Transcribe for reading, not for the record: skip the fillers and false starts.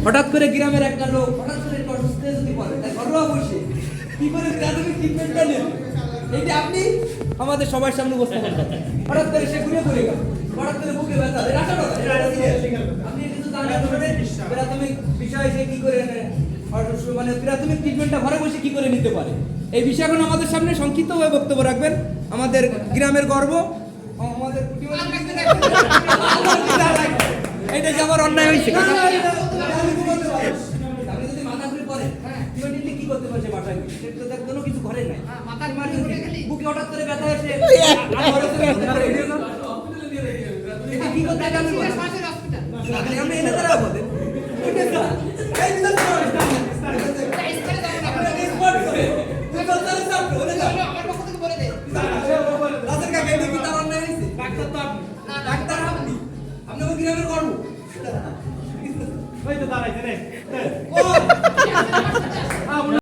হঠাৎ করে গ্রামের একটা লোক হঠাৎ করে একটু অসুস্থ হয়ে যদি পড়ে তাই ঘরোয়া বসে কি করে প্রাথমিক ট্রিটমেন্টটা নেবে এইটা আপনি আমাদের সবার সামনে উপস্থাপন করেন। হঠাৎ করে সে ঘুরে পড়ে গেল, হঠাৎ করে বুকে ব্যথা, এটা আশা কথা, এটা আপনি কিছু জানেন প্রাথমিক বিষয় সে কি করে মানে প্রাথমিক ট্রিটমেন্টটা ঘরে বসে কি করে নিতে পারে, এই বিষয়গুলো আমাদের সামনে সংক্ষিপ্তভাবে বক্তব্য রাখবেন আমাদের গ্রামের গর্ব আমাদের এটা যে আমার অন্যায় হয়েছে। আপনি যদি মাথা ঘুরে পড়েন ইমিডিয়েটলি কি করতে পারছে বাসায় কোনো কিছু ঘরে নাই, মাথার মারি বুকে হঠাৎ করে ব্যথা এসে কি করতে আমি এনে তারা বলেন ডাক্তার আপনি গ্রামের গর্ব।